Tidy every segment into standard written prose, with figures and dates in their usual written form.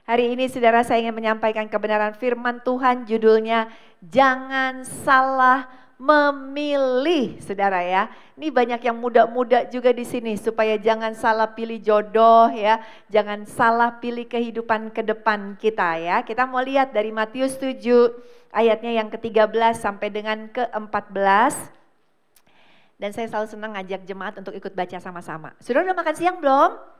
Hari ini saudara saya ingin menyampaikan kebenaran firman Tuhan, judulnya Jangan Salah Memilih, saudara ya. Ini banyak yang muda-muda juga di sini supaya jangan salah pilih jodoh ya, jangan salah pilih kehidupan ke depan kita ya. Kita mau lihat dari Matius 7 ayatnya yang ke-13 sampai dengan ke-14. Dan saya selalu senang ngajak jemaat untuk ikut baca sama-sama. Saudara udah makan siang belum?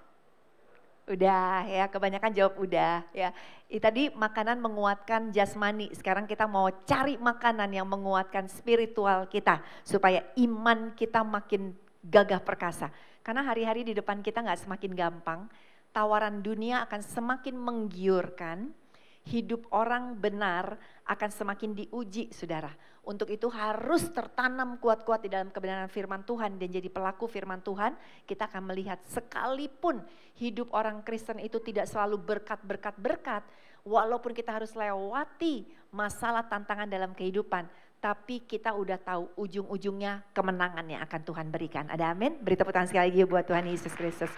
Udah ya, kebanyakan jawab udah ya. Tadi makanan menguatkan jasmani, sekarang kita mau cari makanan yang menguatkan spiritual kita. Supaya iman kita makin gagah perkasa. Karena hari-hari di depan kita gak semakin gampang, tawaran dunia akan semakin menggiurkan, hidup orang benar akan semakin diuji saudara. Untuk itu harus tertanam kuat-kuat di dalam kebenaran firman Tuhan dan jadi pelaku firman Tuhan. Kita akan melihat sekalipun hidup orang Kristen itu tidak selalu berkat-berkat. Walaupun kita harus lewati masalah tantangan dalam kehidupan. Tapi kita udah tahu ujung-ujungnya kemenangan yang akan Tuhan berikan. Ada amin? Beri tepuk tangan sekali lagi buat Tuhan Yesus Kristus.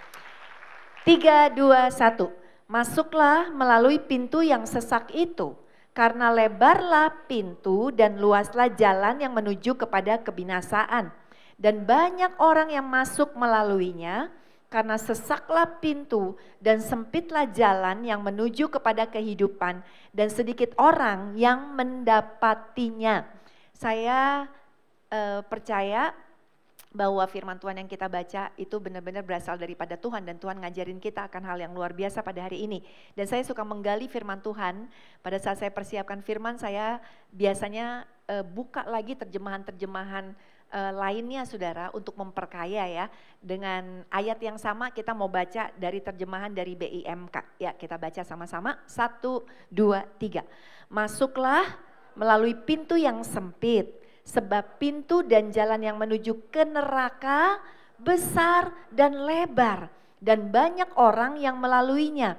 3, 2, 1. Masuklah melalui pintu yang sesak itu. Karena lebarlah pintu dan luaslah jalan yang menuju kepada kebinasaan. Dan banyak orang yang masuk melaluinya karena sesaklah pintu dan sempitlah jalan yang menuju kepada kehidupan. Dan sedikit orang yang mendapatinya. Saya percaya bahwa firman Tuhan yang kita baca itu benar-benar berasal daripada Tuhan dan Tuhan ngajarin kita akan hal yang luar biasa pada hari ini. Dan saya suka menggali firman Tuhan. Pada saat saya persiapkan firman, saya biasanya buka lagi terjemahan-terjemahan lainnya saudara untuk memperkaya ya. Dengan ayat yang sama kita mau baca dari terjemahan dari BIMK. Ya, kita baca sama-sama. 1, 2, 3. Masuklah melalui pintu yang sempit. Sebab pintu dan jalan yang menuju ke neraka besar dan lebar. Dan banyak orang yang melaluinya.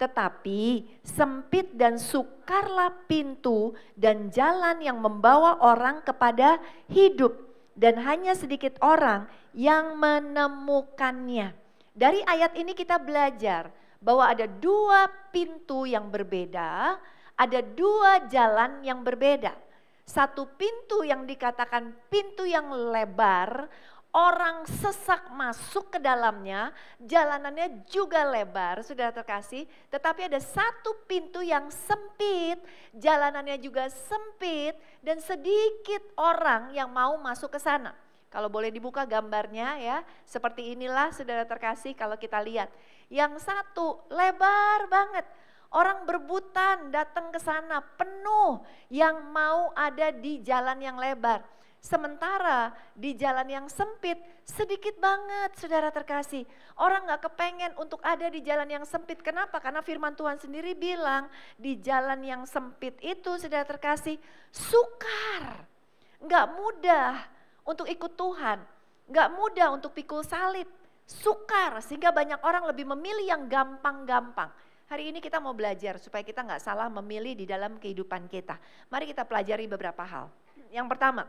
Tetapi sempit dan sukarlah pintu dan jalan yang membawa orang kepada hidup. Dan hanya sedikit orang yang menemukannya. Dari ayat ini kita belajar bahwa ada 2 pintu yang berbeda. Ada 2 jalan yang berbeda. Satu pintu yang dikatakan pintu yang lebar, orang sesak masuk ke dalamnya, jalanannya juga lebar, saudara terkasih. Tetapi ada satu pintu yang sempit, jalanannya juga sempit, dan sedikit orang yang mau masuk ke sana. Kalau boleh dibuka gambarnya ya, seperti inilah saudara terkasih kalau kita lihat. Yang satu lebar banget. Orang berebutan datang ke sana penuh yang mau ada di jalan yang lebar. Sementara di jalan yang sempit sedikit banget saudara terkasih. Orang gak kepengen untuk ada di jalan yang sempit. Kenapa? Karena firman Tuhan sendiri bilang di jalan yang sempit itu saudara terkasih sukar. Gak mudah untuk ikut Tuhan. Gak mudah untuk pikul salib. Sukar sehingga banyak orang lebih memilih yang gampang-gampang. Hari ini kita mau belajar supaya kita nggak salah memilih di dalam kehidupan kita. Mari kita pelajari beberapa hal. Yang pertama,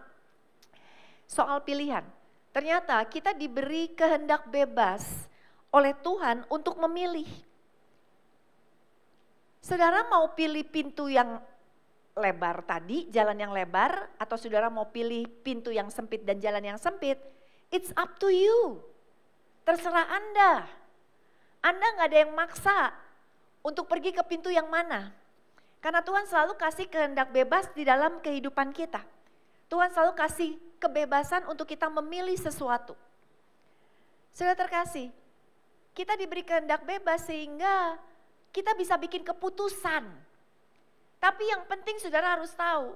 soal pilihan. Ternyata kita diberi kehendak bebas oleh Tuhan untuk memilih. Saudara mau pilih pintu yang lebar tadi, jalan yang lebar, atau saudara mau pilih pintu yang sempit dan jalan yang sempit, it's up to you. Terserah Anda. Anda nggak ada yang maksa untuk pergi ke pintu yang mana. Karena Tuhan selalu kasih kehendak bebas di dalam kehidupan kita. Tuhan selalu kasih kebebasan untuk kita memilih sesuatu. Saudara terkasih, kita diberi kehendak bebas sehingga kita bisa bikin keputusan. Tapi yang penting saudara harus tahu,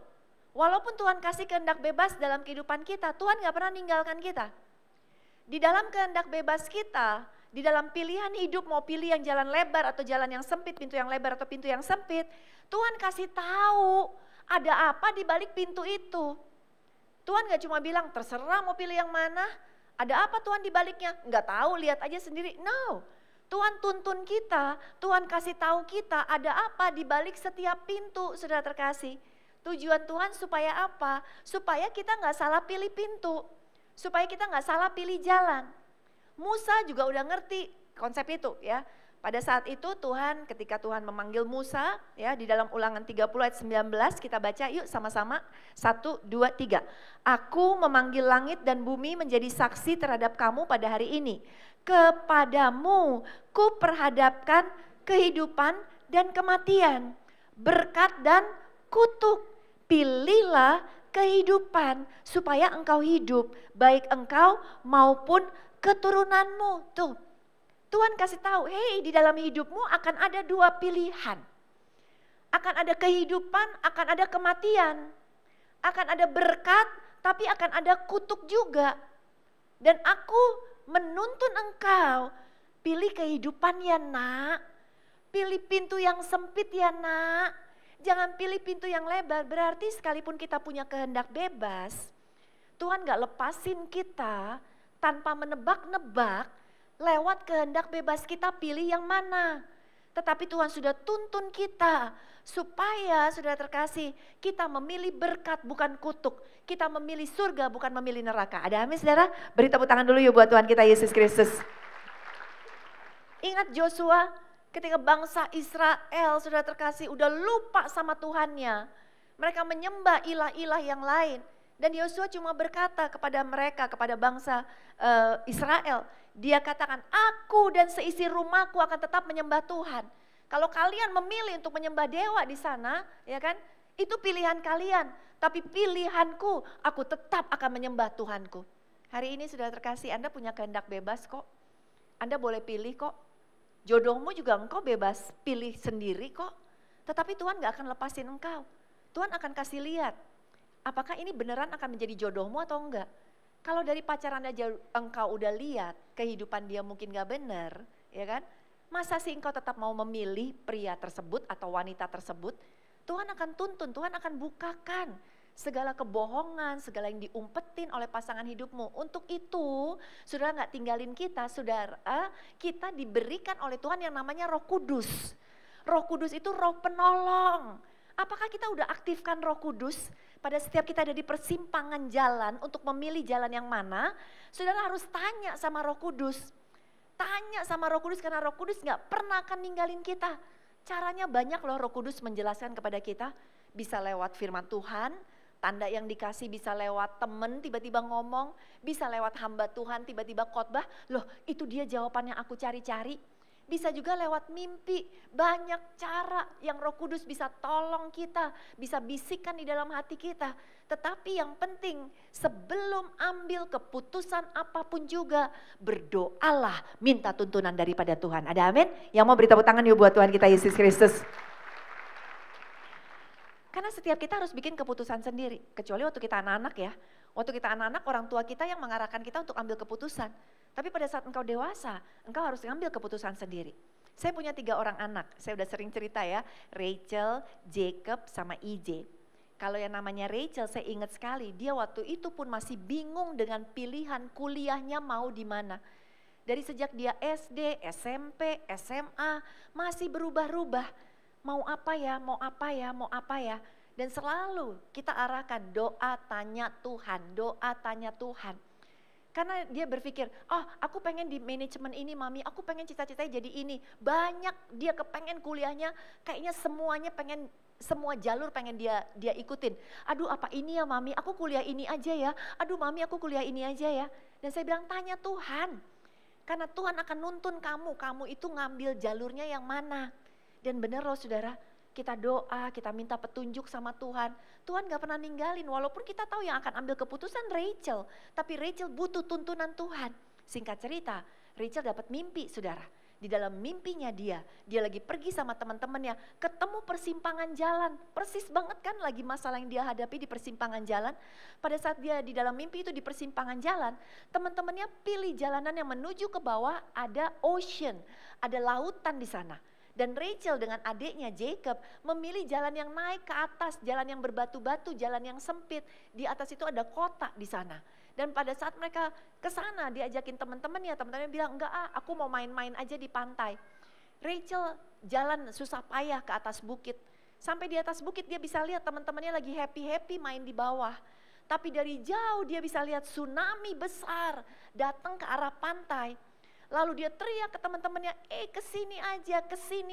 walaupun Tuhan kasih kehendak bebas dalam kehidupan kita, Tuhan gak pernah ninggalkan kita. Di dalam kehendak bebas kita, di dalam pilihan hidup mau pilih yang jalan lebar atau jalan yang sempit, pintu yang lebar atau pintu yang sempit, Tuhan kasih tahu ada apa di balik pintu itu. Tuhan gak cuma bilang terserah mau pilih yang mana, ada apa Tuhan di baliknya? Gak tahu, lihat aja sendiri. No, Tuhan tuntun kita, Tuhan kasih tahu kita ada apa di balik setiap pintu, saudara terkasih. Tujuan Tuhan supaya apa? Supaya kita gak salah pilih pintu, supaya kita gak salah pilih jalan. Musa juga udah ngerti konsep itu ya. Pada saat itu Tuhan, ketika Tuhan memanggil Musa, ya di dalam Ulangan 30 ayat 19, kita baca yuk sama-sama. 1, 2, 3. Aku memanggil langit dan bumi menjadi saksi terhadap kamu pada hari ini. Kepadamu ku perhadapkan kehidupan dan kematian, berkat dan kutuk. Pilihlah kehidupan supaya engkau hidup, baik engkau maupun keturunanmu. Tuh, Tuhan kasih tahu, hey, di dalam hidupmu akan ada 2 pilihan. Akan ada kehidupan, akan ada kematian. Akan ada berkat, tapi akan ada kutuk juga. Dan aku menuntun engkau, pilih kehidupan ya nak. Pilih pintu yang sempit ya nak. Jangan pilih pintu yang lebar, berarti sekalipun kita punya kehendak bebas, Tuhan gak lepasin kita tanpa menebak-nebak. Lewat kehendak bebas kita pilih yang mana. Tetapi Tuhan sudah tuntun kita supaya sudah terkasih kita memilih berkat bukan kutuk. Kita memilih surga bukan memilih neraka. Ada amin saudara? Beri tepuk tangan dulu yuk buat Tuhan kita Yesus Kristus. Ingat Joshua ketika bangsa Israel sudah terkasih udah lupa sama Tuhannya. Mereka menyembah ilah-ilah yang lain. Dan Yosua cuma berkata kepada mereka, kepada bangsa Israel. Dia katakan, aku dan seisi rumahku akan tetap menyembah Tuhan. Kalau kalian memilih untuk menyembah dewa di sana, ya kan? Itu pilihan kalian. Tapi pilihanku, aku tetap akan menyembah Tuhanku. Hari ini sudah terkasih, Anda punya kehendak bebas kok. Anda boleh pilih kok. Jodohmu juga engkau bebas pilih sendiri kok. Tetapi Tuhan gak akan lepasin engkau. Tuhan akan kasih lihat. Apakah ini beneran akan menjadi jodohmu atau enggak? Kalau dari pacaran aja engkau udah lihat kehidupan dia mungkin gak bener, ya kan? Masa sih engkau tetap mau memilih pria tersebut atau wanita tersebut? Tuhan akan tuntun, Tuhan akan bukakan segala kebohongan, segala yang diumpetin oleh pasangan hidupmu. Untuk itu, saudara gak tinggalin kita, saudara, kita diberikan oleh Tuhan yang namanya Roh Kudus. Roh Kudus itu roh penolong. Apakah kita udah aktifkan Roh Kudus? Pada setiap kita ada di persimpangan jalan untuk memilih jalan yang mana, saudara harus tanya sama Roh Kudus. Tanya sama Roh Kudus karena Roh Kudus gak pernah akan ninggalin kita. Caranya banyak loh Roh Kudus menjelaskan kepada kita. Bisa lewat firman Tuhan, tanda yang dikasih bisa lewat temen tiba-tiba ngomong, bisa lewat hamba Tuhan tiba-tiba khotbah. Loh itu dia jawaban yang aku cari-cari. Bisa juga lewat mimpi, banyak cara yang Roh Kudus bisa tolong kita, bisa bisikan di dalam hati kita. Tetapi yang penting sebelum ambil keputusan apapun juga, berdoalah minta tuntunan daripada Tuhan. Ada amin? Yang mau beri tepuk tangan yuk buat Tuhan kita Yesus Kristus. Karena setiap kita harus bikin keputusan sendiri, kecuali waktu kita anak-anak ya. Waktu kita anak-anak orang tua kita yang mengarahkan kita untuk ambil keputusan. Tapi pada saat engkau dewasa, engkau harus ngambil keputusan sendiri. Saya punya 3 orang anak, saya udah sering cerita ya, Rachel, Jacob, sama EJ. Kalau yang namanya Rachel saya ingat sekali, dia waktu itu pun masih bingung dengan pilihan kuliahnya mau di mana. Dari sejak dia SD, SMP, SMA, masih berubah-ubah. Mau apa ya, mau apa ya, mau apa ya. Dan selalu kita arahkan doa tanya Tuhan, doa tanya Tuhan. Karena dia berpikir, oh aku pengen di manajemen ini mami, aku pengen cita-citanya jadi ini. Banyak dia kepengen kuliahnya, kayaknya semuanya pengen, semua jalur pengen dia ikutin. Aduh apa ini ya mami, aku kuliah ini aja ya. Aduh mami aku kuliah ini aja ya. Dan saya bilang tanya Tuhan. Karena Tuhan akan nuntun kamu itu ngambil jalurnya yang mana. Dan benar loh saudara, kita doa, kita minta petunjuk sama Tuhan. Tuhan gak pernah ninggalin, walaupun kita tahu yang akan ambil keputusan Rachel. Tapi Rachel butuh tuntunan Tuhan. Singkat cerita, Rachel dapat mimpi saudara. Di dalam mimpinya dia lagi pergi sama teman-temannya, ketemu persimpangan jalan. Persis banget kan lagi masalah yang dia hadapi di persimpangan jalan. Pada saat dia di dalam mimpi itu di persimpangan jalan, teman-temannya pilih jalanan yang menuju ke bawah, ada ocean, ada lautan di sana. Dan Rachel dengan adiknya Jacob memilih jalan yang naik ke atas, jalan yang berbatu-batu, jalan yang sempit. Di atas itu ada kota di sana. Dan pada saat mereka ke sana diajakin teman-temannya bilang, enggak aku mau main-main aja di pantai. Rachel jalan susah payah ke atas bukit. Sampai di atas bukit dia bisa lihat teman-temannya lagi happy-happy main di bawah. Tapi dari jauh dia bisa lihat tsunami besar datang ke arah pantai. Lalu dia teriak ke teman-temannya, kesini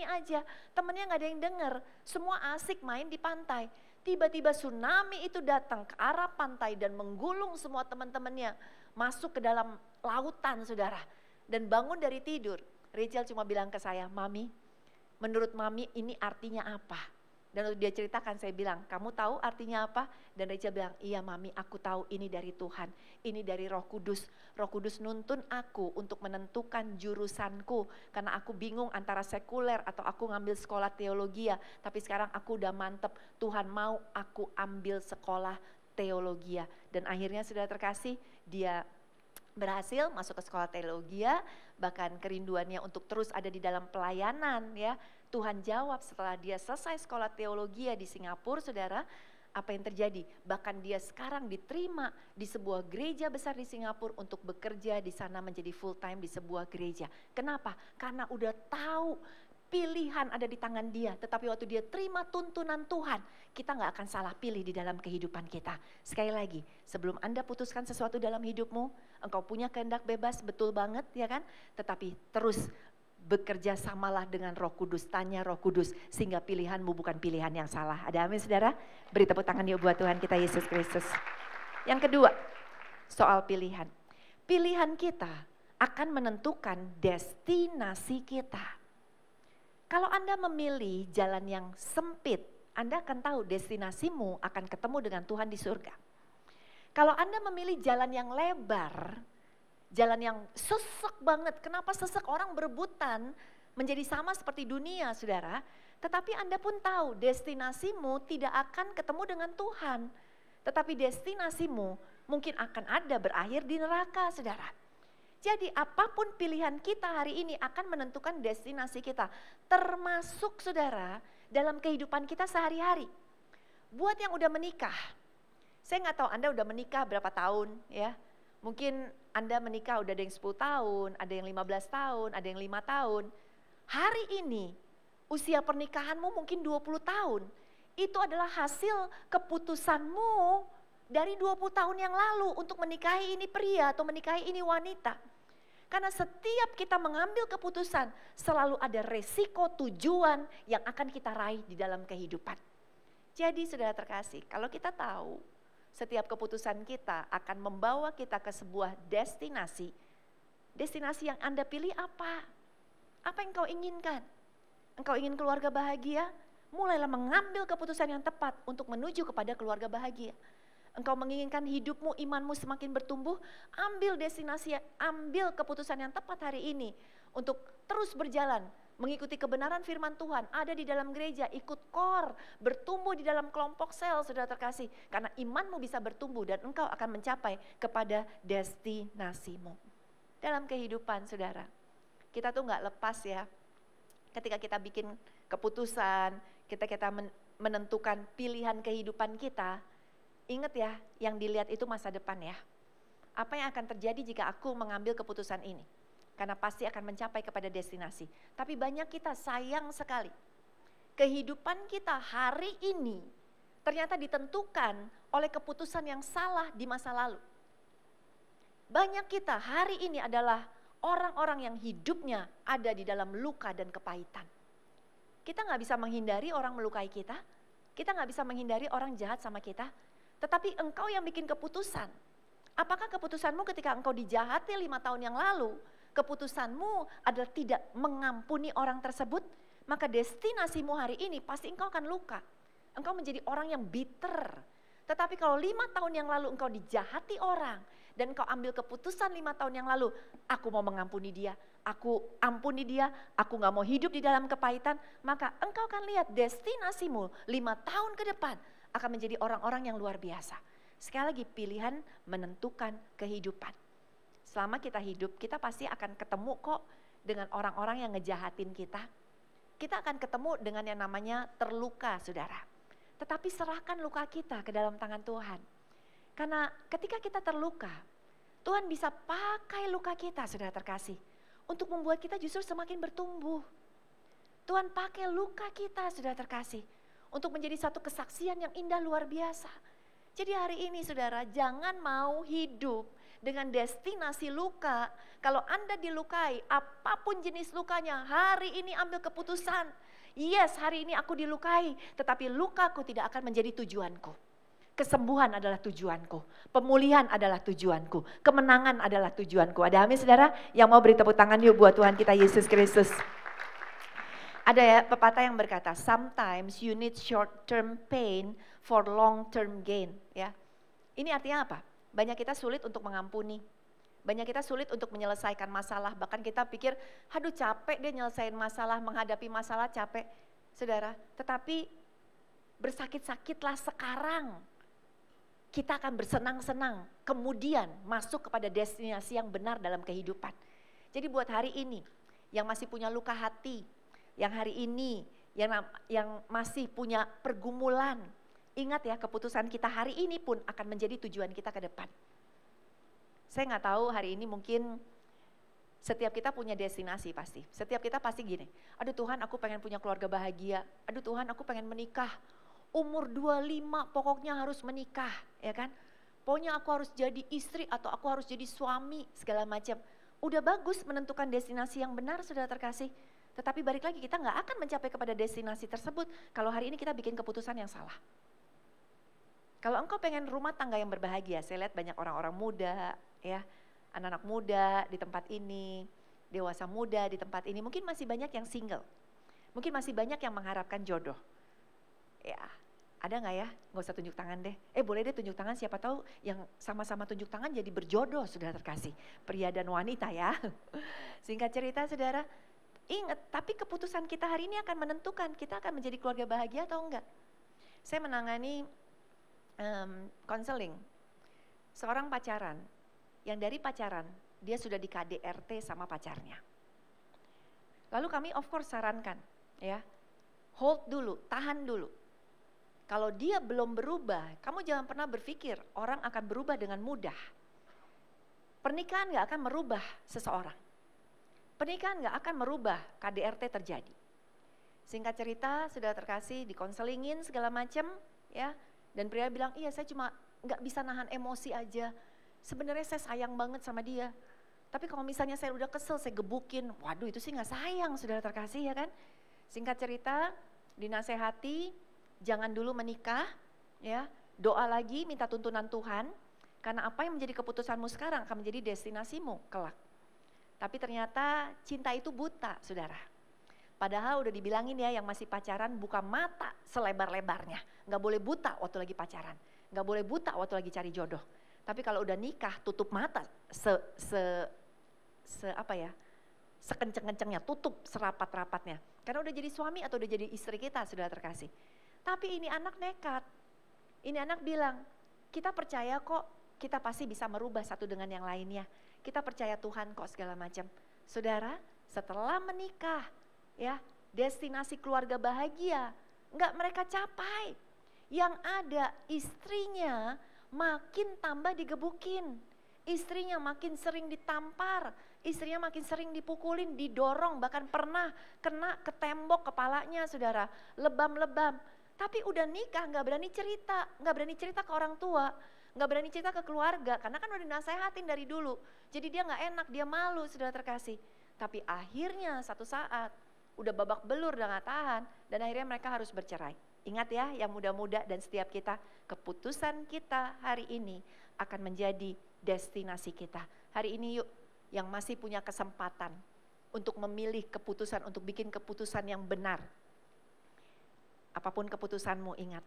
aja. Temennya gak ada yang denger, semua asik main di pantai. Tiba-tiba tsunami itu datang ke arah pantai dan menggulung semua teman-temannya. Masuk ke dalam lautan saudara. Dan bangun dari tidur, Rachel cuma bilang ke saya, Mami, menurut Mami ini artinya apa? Dan waktu dia ceritakan saya bilang, kamu tahu artinya apa? Dan Rachel bilang, iya Mami aku tahu ini dari Tuhan. Ini dari Roh Kudus. Roh Kudus nuntun aku untuk menentukan jurusanku. Karena aku bingung antara sekuler atau aku ngambil sekolah teologi. Tapi sekarang aku udah mantep, Tuhan mau aku ambil sekolah teologi. Dan akhirnya sudah terkasih, dia berhasil masuk ke sekolah teologi, bahkan kerinduannya untuk terus ada di dalam pelayanan ya. Tuhan jawab setelah dia selesai sekolah teologi di Singapura, saudara, apa yang terjadi? Bahkan dia sekarang diterima di sebuah gereja besar di Singapura untuk bekerja di sana menjadi full time di sebuah gereja. Kenapa? Karena udah tahu pilihan ada di tangan dia, tetapi waktu dia terima tuntunan Tuhan, kita gak akan salah pilih di dalam kehidupan kita. Sekali lagi, sebelum Anda putuskan sesuatu dalam hidupmu, engkau punya kehendak bebas, betul banget ya kan? Tetapi terus bekerja samalah dengan Roh Kudus, tanya Roh Kudus, sehingga pilihanmu bukan pilihan yang salah. Ada amin saudara? Beri tepuk tangan yuk buat Tuhan kita Yesus Kristus. Yang kedua, soal pilihan. Pilihan kita akan menentukan destinasi kita. Kalau Anda memilih jalan yang sempit, Anda akan tahu destinasimu akan ketemu dengan Tuhan di surga. Kalau Anda memilih jalan yang lebar, jalan yang sesek banget, kenapa sesek? Orang berebutan menjadi sama seperti dunia saudara. Tetapi Anda pun tahu destinasimu tidak akan ketemu dengan Tuhan. Tetapi destinasimu mungkin akan ada berakhir di neraka saudara. Jadi apapun pilihan kita hari ini akan menentukan destinasi kita. Termasuk saudara dalam kehidupan kita sehari-hari. Buat yang udah menikah, saya gak tahu Anda udah menikah berapa tahun ya. Mungkin Anda menikah udah ada yang 10 tahun, ada yang 15 tahun, ada yang 5 tahun. Hari ini usia pernikahanmu mungkin 20 tahun. Itu adalah hasil keputusanmu dari 20 tahun yang lalu untuk menikahi ini pria atau menikahi ini wanita. Karena setiap kita mengambil keputusan selalu ada resiko tujuan yang akan kita raih di dalam kehidupan. Jadi saudara terkasih, kalau kita tahu setiap keputusan kita akan membawa kita ke sebuah destinasi. Destinasi yang Anda pilih apa? Apa yang kau inginkan? Engkau ingin keluarga bahagia? Mulailah mengambil keputusan yang tepat untuk menuju kepada keluarga bahagia. Engkau menginginkan hidupmu, imanmu semakin bertumbuh, ambil destinasi, ambil keputusan yang tepat hari ini untuk terus berjalan, mengikuti kebenaran firman Tuhan, ada di dalam gereja, ikut core, bertumbuh di dalam kelompok sel, saudara terkasih. Karena imanmu bisa bertumbuh dan engkau akan mencapai kepada destinasimu. Dalam kehidupan saudara, kita tuh gak lepas ya, ketika kita bikin keputusan, kita menentukan pilihan kehidupan kita, ingat ya, yang dilihat itu masa depan ya. Apa yang akan terjadi jika aku mengambil keputusan ini? Karena pasti akan mencapai kepada destinasi. Tapi banyak kita sayang sekali. Kehidupan kita hari ini ternyata ditentukan oleh keputusan yang salah di masa lalu. Banyak kita hari ini adalah orang-orang yang hidupnya ada di dalam luka dan kepahitan. Kita gak bisa menghindari orang melukai kita. Kita gak bisa menghindari orang jahat sama kita. Tetapi engkau yang bikin keputusan. Apakah keputusanmu ketika engkau dijahati 5 tahun yang lalu, keputusanmu adalah tidak mengampuni orang tersebut, maka destinasimu hari ini pasti engkau akan luka. Engkau menjadi orang yang bitter. Tetapi kalau 5 tahun yang lalu engkau dijahati orang, dan engkau ambil keputusan 5 tahun yang lalu, aku mau mengampuni dia, aku ampuni dia, aku gak mau hidup di dalam kepahitan, maka engkau akan lihat destinasimu 5 tahun ke depan, akan menjadi orang-orang yang luar biasa. Sekali lagi pilihan menentukan kehidupan. Selama kita hidup, kita pasti akan ketemu kok dengan orang-orang yang ngejahatin kita. Kita akan ketemu dengan yang namanya terluka saudara. Tetapi serahkan luka kita ke dalam tangan Tuhan. Karena ketika kita terluka, Tuhan bisa pakai luka kita saudara terkasih. Untuk membuat kita justru semakin bertumbuh. Tuhan pakai luka kita saudara terkasih. Untuk menjadi satu kesaksian yang indah luar biasa. Jadi hari ini saudara jangan mau hidup dengan destinasi luka. Kalau Anda dilukai, apapun jenis lukanya, hari ini ambil keputusan. Yes, hari ini aku dilukai, tetapi lukaku tidak akan menjadi tujuanku. Kesembuhan adalah tujuanku, pemulihan adalah tujuanku, kemenangan adalah tujuanku. Ada amin saudara? Yang mau beri tepuk tangan yuk buat Tuhan kita Yesus Kristus. Ada ya pepatah yang berkata, sometimes you need short term pain for long term gain. Ya, ini artinya apa? Banyak kita sulit untuk mengampuni, banyak kita sulit untuk menyelesaikan masalah. Bahkan kita pikir, aduh capek deh nyelesain masalah, menghadapi masalah capek. Saudara, tetapi bersakit-sakitlah sekarang. Kita akan bersenang-senang, kemudian masuk kepada destinasi yang benar dalam kehidupan. Jadi buat hari ini, yang masih punya luka hati, yang hari ini, yang masih punya pergumulan, ingat ya, keputusan kita hari ini pun akan menjadi tujuan kita ke depan. Saya nggak tahu hari ini mungkin setiap kita punya destinasi pasti. Setiap kita pasti gini, aduh Tuhan aku pengen punya keluarga bahagia, aduh Tuhan aku pengen menikah. Umur 25 pokoknya harus menikah, ya kan? Pokoknya aku harus jadi istri atau aku harus jadi suami, segala macam. Udah bagus menentukan destinasi yang benar, saudara terkasih. Tetapi balik lagi kita nggak akan mencapai kepada destinasi tersebut kalau hari ini kita bikin keputusan yang salah. Kalau engkau pengen rumah tangga yang berbahagia, saya lihat banyak orang-orang muda, ya, anak-anak muda di tempat ini, dewasa muda di tempat ini, mungkin masih banyak yang single, mungkin masih banyak yang mengharapkan jodoh. Ya, ada nggak ya? Nggak usah tunjuk tangan deh. Boleh deh tunjuk tangan, siapa tahu yang sama-sama tunjuk tangan jadi berjodoh, saudara terkasih. Pria dan wanita ya. Singkat cerita saudara, ingat, tapi keputusan kita hari ini akan menentukan kita akan menjadi keluarga bahagia atau enggak. Saya menangani konseling seorang pacaran, yang dari pacaran dia sudah di KDRT sama pacarnya. Lalu kami of course sarankan, ya, hold dulu, tahan dulu. Kalau dia belum berubah, kamu jangan pernah berpikir orang akan berubah dengan mudah. Pernikahan gak akan merubah seseorang. Pernikahan gak akan merubah KDRT terjadi. Singkat cerita, sudah terkasih, dikonselingin segala macam, ya. Dan pria bilang, iya saya cuma gak bisa nahan emosi aja. Sebenarnya saya sayang banget sama dia. Tapi kalau misalnya saya udah kesel, saya gebukin. Waduh itu sih gak sayang, saudara terkasih ya kan. Singkat cerita, dinasehati, jangan dulu menikah, ya. Doa lagi, minta tuntunan Tuhan. Karena apa yang menjadi keputusanmu sekarang akan menjadi destinasimu kelak. Tapi ternyata cinta itu buta, saudara. Padahal udah dibilangin ya, yang masih pacaran buka mata selebar-lebarnya. Gak boleh buta waktu lagi pacaran. Gak boleh buta waktu lagi cari jodoh. Tapi kalau udah nikah, tutup mata sekenceng-kencengnya, tutup serapat-rapatnya. Karena udah jadi suami atau udah jadi istri kita, saudara terkasih. Tapi ini anak nekat, ini anak bilang, kita percaya kok kita pasti bisa merubah satu dengan yang lainnya. Kita percaya Tuhan kok segala macam. Saudara, setelah menikah, ya, destinasi keluarga bahagia, enggak mereka capai. Yang ada istrinya makin tambah digebukin, istrinya makin sering ditampar, istrinya makin sering dipukulin, didorong, bahkan pernah kena ke tembok kepalanya, saudara, lebam-lebam. Tapi udah nikah gak berani cerita ke orang tua, gak berani cerita ke keluarga, karena kan udah dinasehatin dari dulu. Jadi dia gak enak, dia malu, saudara terkasih. Tapi akhirnya satu saat, udah babak belur, udah gak tahan, dan akhirnya mereka harus bercerai. Ingat ya yang muda-muda dan setiap kita, keputusan kita hari ini akan menjadi destinasi kita. Hari ini yuk yang masih punya kesempatan untuk memilih keputusan, untuk bikin keputusan yang benar. Apapun keputusanmu ingat,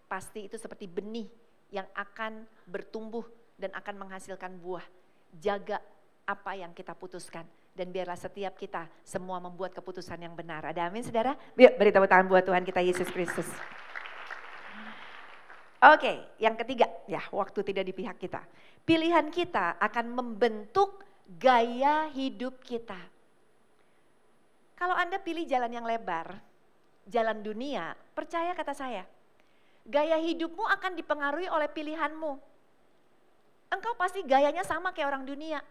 pasti itu seperti benih yang akan bertumbuh dan akan menghasilkan buah. Jaga apa yang kita putuskan dan biarlah setiap kita semua membuat keputusan yang benar. Ada amin saudara? Yuk beri tepuk tangan buat Tuhan kita Yesus Kristus. Oke, yang ketiga, ya waktu tidak di pihak kita. Pilihan kita akan membentuk gaya hidup kita. Kalau Anda pilih jalan yang lebar, jalan dunia, percaya kata saya, gaya hidupmu akan dipengaruhi oleh pilihanmu. Engkau pasti gayanya sama kayak orang dunia.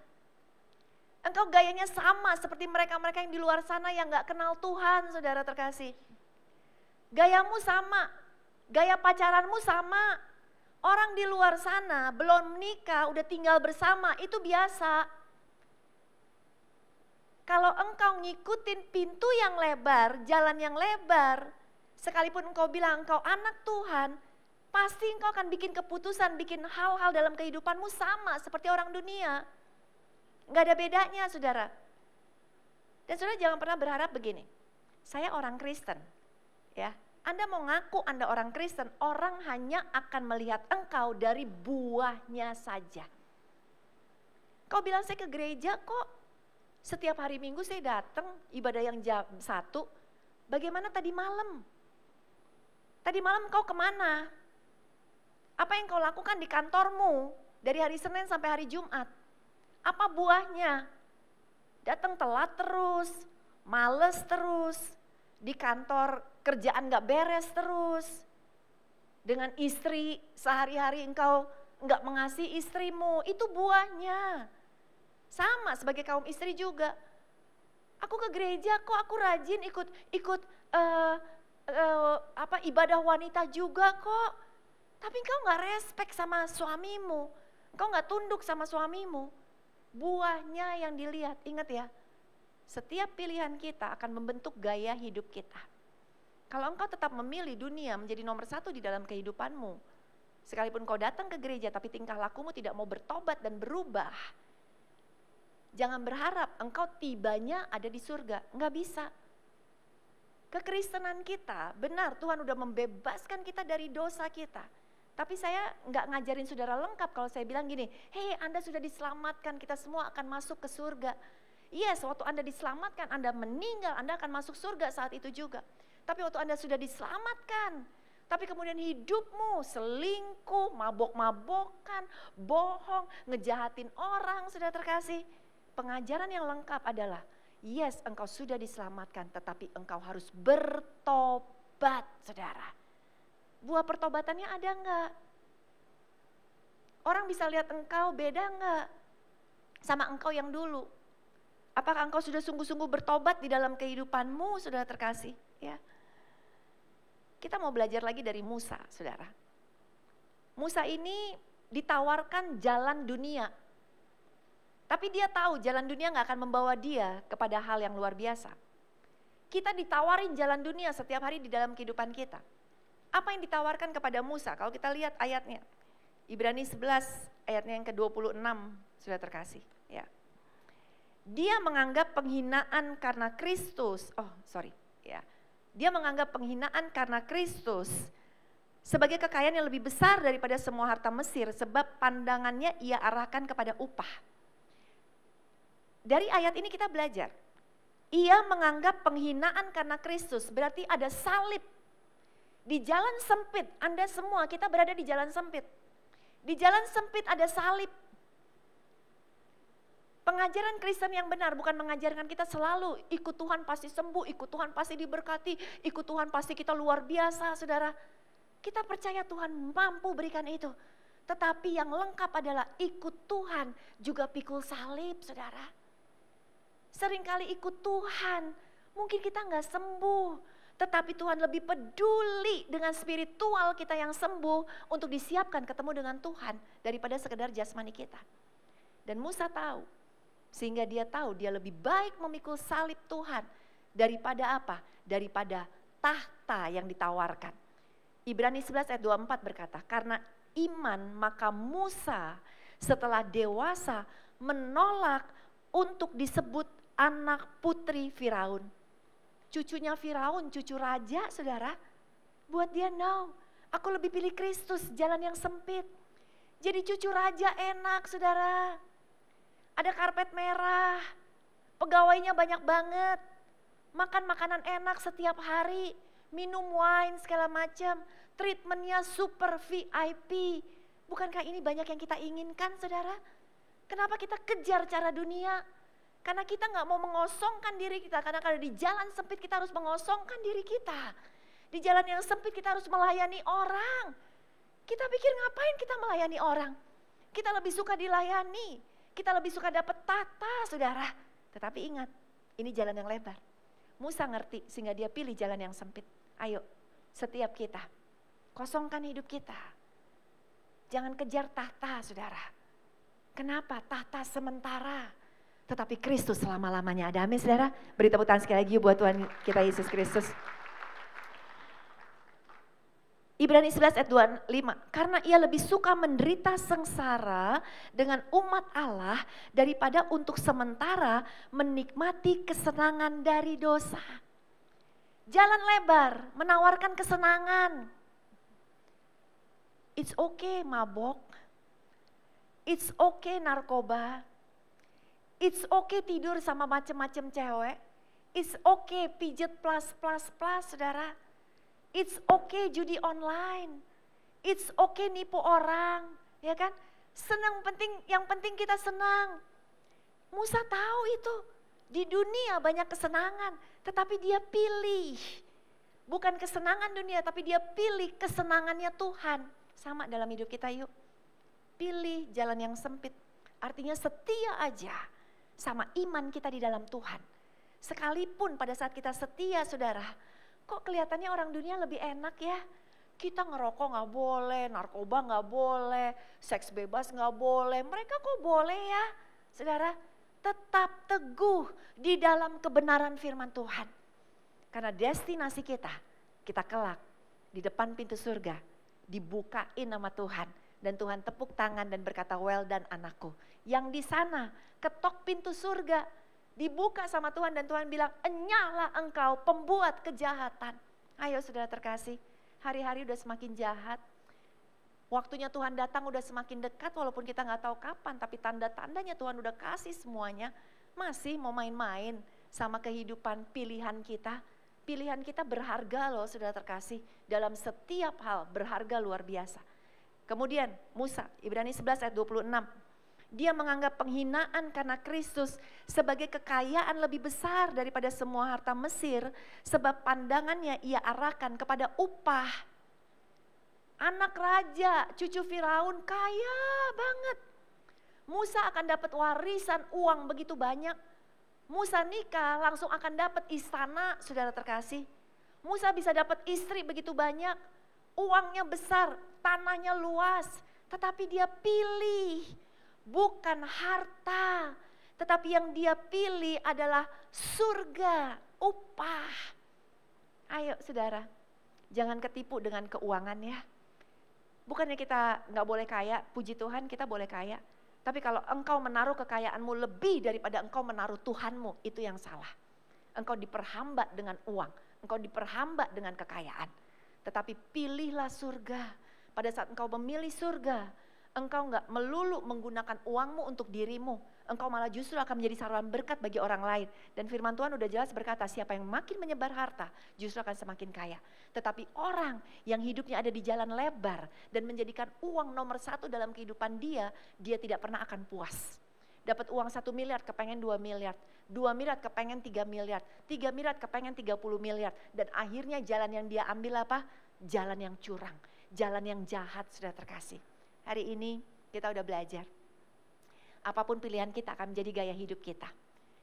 Engkau gayanya sama seperti mereka-mereka yang di luar sana yang gak kenal Tuhan, saudara terkasih. Gayamu sama, gaya pacaranmu sama. Orang di luar sana belum menikah, udah tinggal bersama, itu biasa. Kalau engkau ngikutin pintu yang lebar, jalan yang lebar, sekalipun engkau bilang engkau anak Tuhan, pasti engkau akan bikin keputusan, bikin hal-hal dalam kehidupanmu sama seperti orang dunia. Gak ada bedanya saudara. Dan saudara jangan pernah berharap begini, saya orang Kristen, ya. Anda mau ngaku Anda orang Kristen, orang hanya akan melihat engkau dari buahnya saja. Kau bilang saya ke gereja kok, setiap hari Minggu saya datang ibadah yang jam 1. Bagaimana tadi malam? Tadi malam kau kemana? Apa yang kau lakukan di kantormu dari hari Senin sampai hari Jumat? Apa buahnya? Datang telat terus, males terus, di kantor kerjaan gak beres terus. Dengan istri sehari-hari engkau gak mengasihi istrimu, itu buahnya. Sama sebagai kaum istri juga. Aku ke gereja kok, aku rajin ikut ibadah wanita juga kok. Tapi engkau gak respect sama suamimu, engkau gak tunduk sama suamimu. Buahnya yang dilihat, ingat ya. Setiap pilihan kita akan membentuk gaya hidup kita. Kalau engkau tetap memilih dunia menjadi nomor 1 di dalam kehidupanmu, sekalipun kau datang ke gereja tapi tingkah lakumu tidak mau bertobat dan berubah, jangan berharap engkau tibanya ada di surga, nggak bisa. Kekristenan kita, benar Tuhan udah membebaskan kita dari dosa kita. Tapi saya nggak ngajarin saudara lengkap kalau saya bilang gini, hei Anda sudah diselamatkan, kita semua akan masuk ke surga. Yes, waktu Anda diselamatkan, Anda meninggal, Anda akan masuk surga saat itu juga. Tapi waktu Anda sudah diselamatkan, tapi kemudian hidupmu selingkuh, mabok-mabokan, bohong, ngejahatin orang, sudah terkasih. Pengajaran yang lengkap adalah, yes engkau sudah diselamatkan, tetapi engkau harus bertobat, saudara. Buah pertobatannya ada enggak? Orang bisa lihat engkau beda enggak sama engkau yang dulu? Apakah engkau sudah sungguh-sungguh bertobat di dalam kehidupanmu, saudara terkasih? Ya. Kita mau belajar lagi dari Musa, saudara. Musa ini ditawarkan jalan dunia. Tapi dia tahu jalan dunia gak akan membawa dia kepada hal yang luar biasa. Kita ditawarin jalan dunia setiap hari di dalam kehidupan kita. Apa yang ditawarkan kepada Musa? Kalau kita lihat ayatnya. Ibrani 11 ayatnya yang ke-26, sudah terkasih. Ya. Dia menganggap penghinaan karena Kristus. Dia menganggap penghinaan karena Kristus sebagai kekayaan yang lebih besar daripada semua harta Mesir, sebab pandangannya ia arahkan kepada upah. Dari ayat ini kita belajar, ia menganggap penghinaan karena Kristus, berarti ada salib. Di jalan sempit, Anda semua kita berada di jalan sempit. Di jalan sempit ada salib. Pengajaran Kristen yang benar bukan mengajarkan kita selalu ikut Tuhan pasti sembuh, ikut Tuhan pasti diberkati, ikut Tuhan pasti kita luar biasa, saudara. Kita percaya Tuhan mampu berikan itu. Tetapi yang lengkap adalah ikut Tuhan juga pikul salib, saudara. Seringkali ikut Tuhan, mungkin kita nggak sembuh. Tetapi Tuhan lebih peduli dengan spiritual kita yang sembuh untuk disiapkan ketemu dengan Tuhan daripada sekedar jasmani kita. Dan Musa tahu. Sehingga dia tahu dia lebih baik memikul salib Tuhan daripada apa? Daripada tahta yang ditawarkan. Ibrani 11 ayat 24 berkata, karena iman maka Musa setelah dewasa menolak untuk disebut anak putri Firaun. Cucunya Firaun, cucu raja, saudara. Buat dia no, aku lebih pilih Kristus, jalan yang sempit. Jadi cucu raja enak, saudara. Ada karpet merah, pegawainya banyak banget, makan makanan enak setiap hari, minum wine segala macam, treatmentnya super VIP. Bukankah ini banyak yang kita inginkan, saudara? Kenapa kita kejar cara dunia? Karena kita gak mau mengosongkan diri kita, karena kalau di jalan sempit kita harus mengosongkan diri kita. Di jalan yang sempit kita harus melayani orang. Kita pikir ngapain kita melayani orang? Kita lebih suka dilayani. Kita lebih suka dapat tata, saudara. Tetapi ingat, ini jalan yang lebar. Musa ngerti sehingga dia pilih jalan yang sempit. Ayo, setiap kita, kosongkan hidup kita. Jangan kejar tahta, saudara. Kenapa? Tahta sementara. Tetapi Kristus selama-lamanya. Ada amin, saudara? Beri tepuk tangan sekali lagi buat Tuhan kita Yesus Kristus. Ibrani 11 ayat 25, karena ia lebih suka menderita sengsara dengan umat Allah daripada untuk sementara menikmati kesenangan dari dosa. Jalan lebar menawarkan kesenangan. It's okay mabok, it's okay narkoba, it's okay tidur sama macem-macem cewek, it's okay pijet plus, saudara. It's okay judi online. It's okay nipu orang, ya kan? Yang penting kita senang. Musa tahu itu. Di dunia banyak kesenangan, tetapi dia pilih. Bukan kesenangan dunia, tapi dia pilih kesenangannya Tuhan. Sama dalam hidup kita yuk. Pilih jalan yang sempit. Artinya setia aja sama iman kita di dalam Tuhan. Sekalipun pada saat kita setia, saudara, kok kelihatannya orang dunia lebih enak ya? Kita ngerokok gak boleh, narkoba gak boleh, seks bebas gak boleh. Mereka kok boleh ya? Saudara, tetap teguh di dalam kebenaran firman Tuhan. Karena destinasi kita kelak di depan pintu surga. Dibukain nama Tuhan. Dan Tuhan tepuk tangan dan berkata, well done anakku. Yang di sana ketok pintu surga. Dibuka sama Tuhan dan Tuhan bilang, enyahlah engkau pembuat kejahatan. Ayo saudara terkasih, hari-hari udah semakin jahat. Waktunya Tuhan datang udah semakin dekat walaupun kita gak tahu kapan. Tapi tanda-tandanya Tuhan udah kasih semuanya. Masih mau main-main sama kehidupan pilihan kita. Pilihan kita berharga loh saudara terkasih. Dalam setiap hal berharga luar biasa. Kemudian Musa, Ibrani 11 ayat 26. Dia menganggap penghinaan karena Kristus sebagai kekayaan lebih besar daripada semua harta Mesir. Sebab pandangannya ia arahkan kepada upah. Anak raja, cucu Firaun kaya banget. Musa akan dapat warisan uang begitu banyak. Musa nikah langsung akan dapat istana, saudara terkasih. Musa bisa dapat istri begitu banyak. Uangnya besar, tanahnya luas. Tetapi dia pilih. Bukan harta, tetapi yang dia pilih adalah surga, upah. Ayo saudara, jangan ketipu dengan keuangan ya. Bukannya kita gak boleh kaya, puji Tuhan kita boleh kaya. Tapi kalau engkau menaruh kekayaanmu lebih daripada engkau menaruh Tuhanmu, itu yang salah. Engkau diperhambat dengan uang, engkau diperhambat dengan kekayaan. Tetapi pilihlah surga. Pada saat engkau memilih surga, engkau gak melulu menggunakan uangmu untuk dirimu. Engkau malah justru akan menjadi saluran berkat bagi orang lain. Dan firman Tuhan udah jelas berkata, siapa yang makin menyebar harta justru akan semakin kaya. Tetapi orang yang hidupnya ada di jalan lebar dan menjadikan uang nomor satu dalam kehidupan dia tidak pernah akan puas. Dapat uang 1 miliar kepengen 2 miliar, 2 miliar kepengen 3 miliar, 3 miliar kepengen 30 miliar. Dan akhirnya jalan yang dia ambil apa? Jalan yang curang, jalan yang jahat sudah terkasih. Hari ini kita udah belajar. Apapun pilihan kita akan menjadi gaya hidup kita.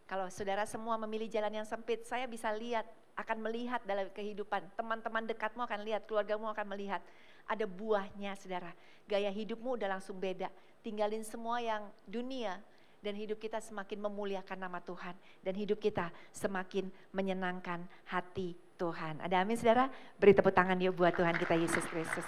Kalau saudara semua memilih jalan yang sempit, saya bisa lihat, akan melihat dalam kehidupan. Teman-teman dekatmu akan lihat, keluargamu akan melihat. Ada buahnya saudara. Gaya hidupmu udah langsung beda. Tinggalin semua yang dunia. Dan hidup kita semakin memuliakan nama Tuhan. Dan hidup kita semakin menyenangkan hati Tuhan. Ada amin saudara? Beri tepuk tangan yuk buat Tuhan kita Yesus Kristus.